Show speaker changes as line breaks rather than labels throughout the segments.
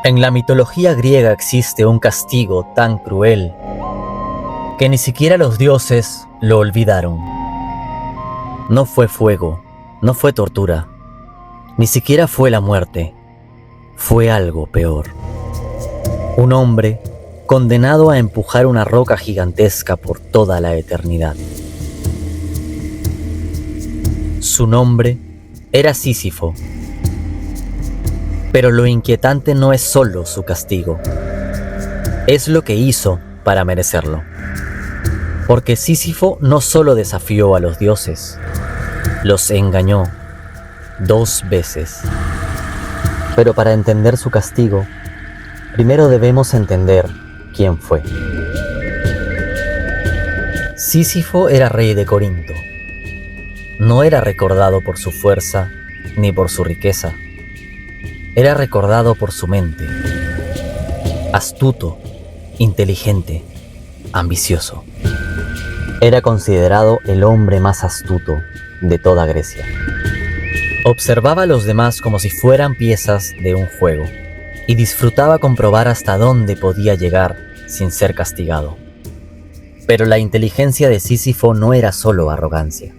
En la mitología griega existe un castigo tan cruel que ni siquiera los dioses lo olvidaron. No fue fuego, no fue tortura, ni siquiera fue la muerte, fue algo peor. Un hombre condenado a empujar una roca gigantesca por toda la eternidad. Su nombre era Sísifo. Pero lo inquietante no es solo su castigo, es lo que hizo para merecerlo. Porque Sísifo no solo desafió a los dioses, los engañó 2 veces. Pero para entender su castigo, primero debemos entender quién fue. Sísifo era rey de Corinto. No era recordado por su fuerza ni por su riqueza. Era recordado por su mente. Astuto, inteligente, ambicioso. Era considerado el hombre más astuto de toda Grecia. Observaba a los demás como si fueran piezas de un juego y disfrutaba comprobar hasta dónde podía llegar sin ser castigado. Pero la inteligencia de Sísifo no era solo arrogancia,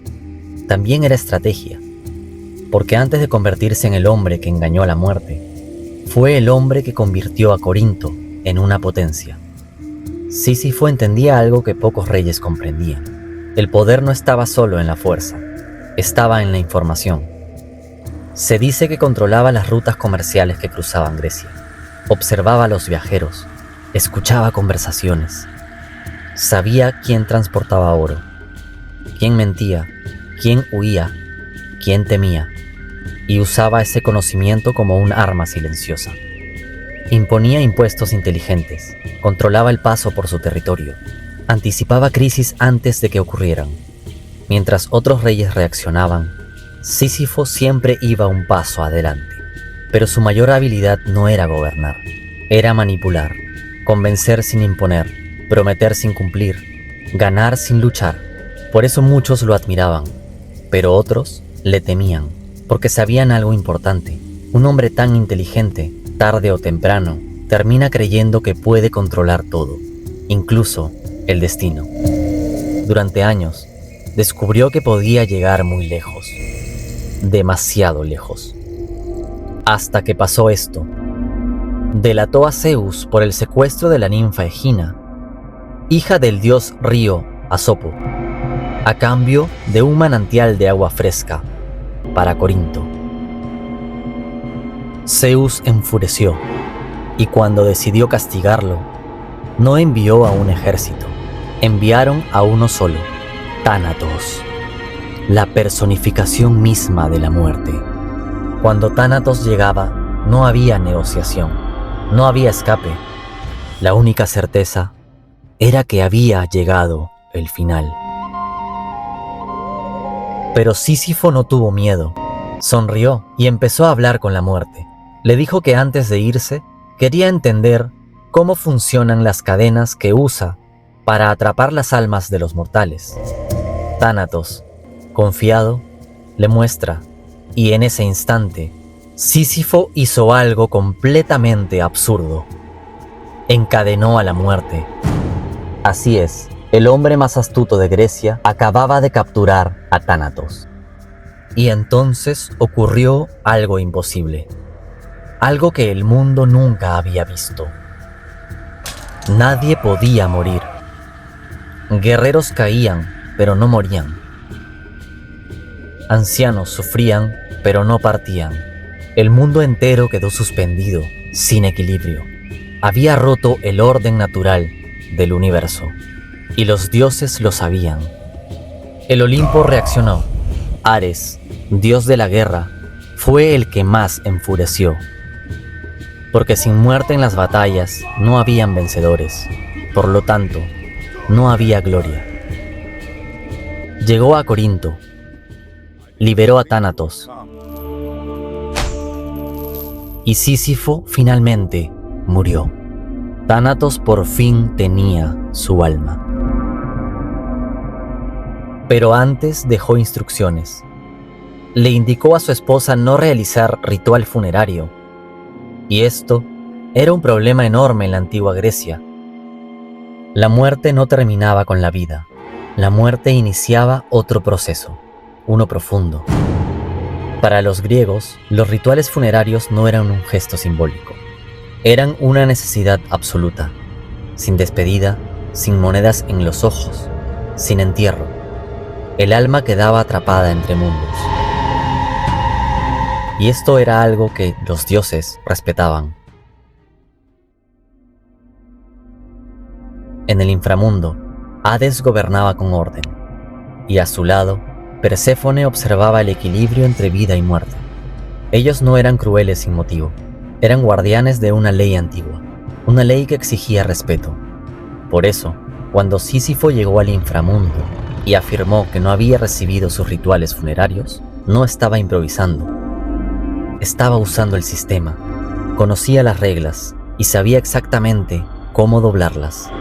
también era estrategia, porque antes de convertirse en el hombre que engañó a la muerte, fue el hombre que convirtió a Corinto en una potencia. Sísifo entendía algo que pocos reyes comprendían. El poder no estaba solo en la fuerza, estaba en la información. Se dice que controlaba las rutas comerciales que cruzaban Grecia, observaba a los viajeros, escuchaba conversaciones, sabía quién transportaba oro, quién mentía, quién huía, quién temía, y usaba ese conocimiento como un arma silenciosa. Imponía impuestos inteligentes, controlaba el paso por su territorio, anticipaba crisis antes de que ocurrieran. Mientras otros reyes reaccionaban, Sísifo siempre iba un paso adelante. Pero su mayor habilidad no era gobernar, era manipular, convencer sin imponer, prometer sin cumplir, ganar sin luchar. Por eso muchos lo admiraban, pero otros le temían, porque sabían algo importante. Un hombre tan inteligente, tarde o temprano, termina creyendo que puede controlar todo, incluso el destino. Durante años, descubrió que podía llegar muy lejos, demasiado lejos. Hasta que pasó esto. Delató a Zeus por el secuestro de la ninfa Egina, hija del dios río Asopo, a cambio de un manantial de agua fresca para Corinto. Zeus enfureció y cuando decidió castigarlo, no envió a un ejército, enviaron a uno solo, Tánatos, la personificación misma de la muerte. Cuando Tánatos llegaba, no había negociación, no había escape. La única certeza era que había llegado el final. Pero Sísifo no tuvo miedo, sonrió y empezó a hablar con la muerte. Le dijo que antes de irse, quería entender cómo funcionan las cadenas que usa para atrapar las almas de los mortales. Tánatos, confiado, le muestra, y en ese instante, Sísifo hizo algo completamente absurdo. Encadenó a la muerte. Así es, el hombre más astuto de Grecia acababa de capturar a Tánatos. Y entonces ocurrió algo imposible. Algo que el mundo nunca había visto. Nadie podía morir. Guerreros caían, pero no morían. Ancianos sufrían, pero no partían. El mundo entero quedó suspendido, sin equilibrio. Había roto el orden natural del universo, y los dioses lo sabían. El Olimpo reaccionó. Ares, dios de la guerra, fue el que más enfureció. Porque sin muerte en las batallas no habían vencedores, por lo tanto, no había gloria. Llegó a Corinto, liberó a Tánatos, y Sísifo finalmente murió. Tánatos por fin tenía su alma. Pero antes dejó instrucciones. Le indicó a su esposa no realizar ritual funerario, y esto Era un problema enorme en la antigua Grecia. La muerte no terminaba con la vida. La muerte iniciaba otro proceso, uno profundo. Para los griegos, los rituales funerarios no eran un gesto simbólico. Eran una necesidad absoluta. Sin despedida, sin monedas en los ojos, sin entierro. El alma quedaba atrapada entre mundos. Y esto era algo que los dioses respetaban. En el inframundo, Hades gobernaba con orden, y a su lado, Perséfone observaba el equilibrio entre vida y muerte. Ellos no eran crueles sin motivo, eran guardianes de una ley antigua, una ley que exigía respeto. Por eso, cuando Sísifo llegó al inframundo y afirmó que no había recibido sus rituales funerarios, no estaba improvisando. Estaba usando el sistema, conocía las reglas y sabía exactamente cómo doblarlas.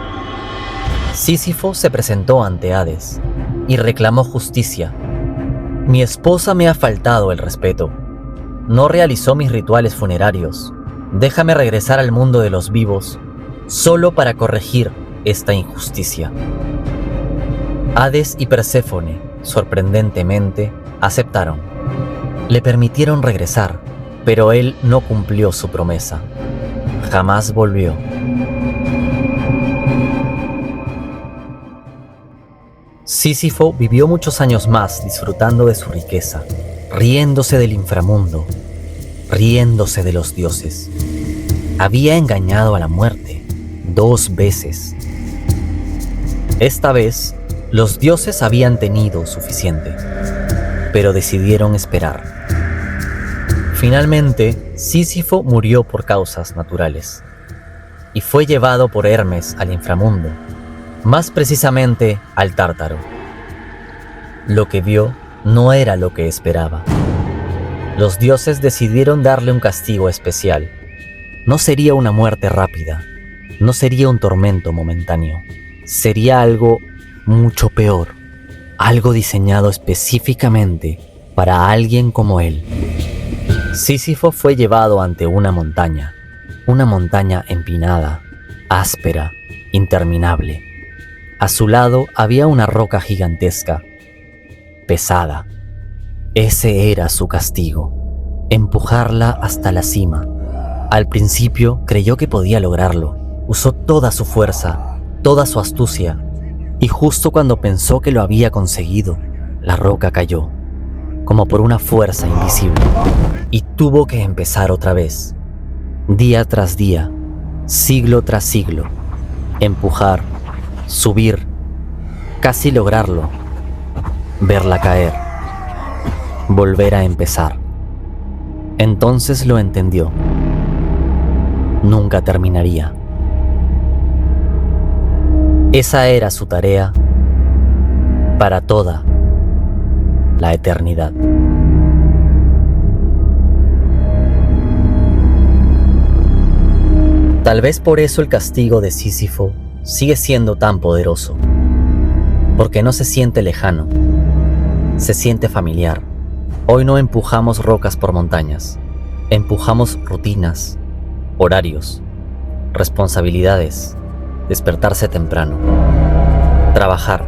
Sísifo se presentó ante Hades y reclamó justicia. Mi esposa me ha faltado el respeto. No realizó mis rituales funerarios. Déjame regresar al mundo de los vivos solo para corregir esta injusticia. Hades y Perséfone, sorprendentemente, aceptaron. Le permitieron regresar, pero él no cumplió su promesa. Jamás volvió. Sísifo vivió muchos años más disfrutando de su riqueza, riéndose del inframundo, riéndose de los dioses. Había engañado a la muerte 2 veces. Esta vez, los dioses habían tenido suficiente, pero decidieron esperar. Finalmente, Sísifo murió por causas naturales y fue llevado por Hermes al inframundo, más precisamente al Tártaro. Lo que vio no era lo que esperaba. Los dioses decidieron darle un castigo especial. No sería una muerte rápida, no sería un tormento momentáneo, sería algo mucho peor, algo diseñado específicamente para alguien como él. Sísifo fue llevado ante una montaña empinada, áspera, interminable. A su lado había una roca gigantesca, pesada. Ese era su castigo, empujarla hasta la cima. Al principio creyó que podía lograrlo. Usó toda su fuerza, toda su astucia, y justo cuando pensó que lo había conseguido, la roca cayó, como por una fuerza invisible, y tuvo que empezar otra vez, día tras día, siglo tras siglo, empujar, subir, casi lograrlo, verla caer, volver a empezar. Entonces lo entendió. Nunca terminaría. Esa era su tarea para toda la eternidad. Tal vez por eso el castigo de Sísifo sigue siendo tan poderoso, porque no se siente lejano, se siente familiar. Hoy no empujamos rocas por montañas, empujamos rutinas, horarios, responsabilidades, despertarse temprano, trabajar,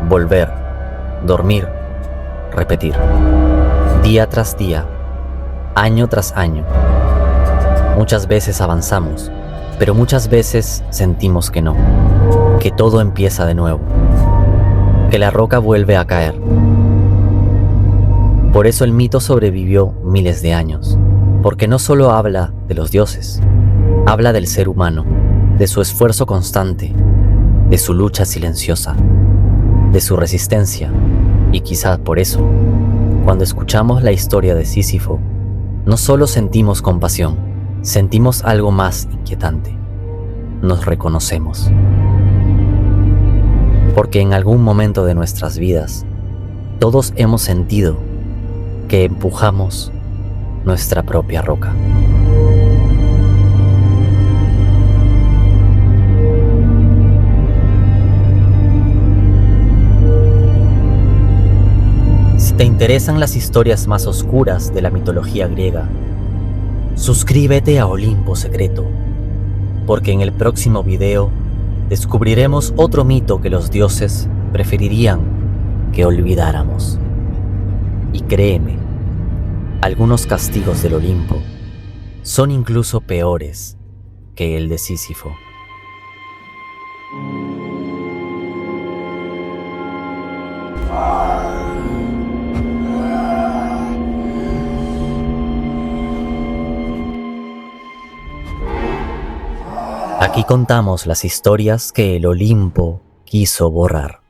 volver, dormir, repetir, día tras día, año tras año. Muchas veces avanzamos, pero muchas veces sentimos que no, que todo empieza de nuevo, que la roca vuelve a caer. Por eso el mito sobrevivió miles de años, porque no solo habla de los dioses, habla del ser humano, de su esfuerzo constante, de su lucha silenciosa, de su resistencia, y quizás por eso, cuando escuchamos la historia de Sísifo, no solo sentimos compasión, sentimos algo más inquietante. Nos reconocemos. Porque en algún momento de nuestras vidas, todos hemos sentido que empujamos nuestra propia roca. Si te interesan las historias más oscuras de la mitología griega, suscríbete a Olimpo Secreto porque en el próximo video descubriremos otro mito que los dioses preferirían que olvidáramos. Y créeme, algunos castigos del Olimpo son incluso peores que el de Sísifo. Aquí contamos las historias que el Olimpo quiso borrar.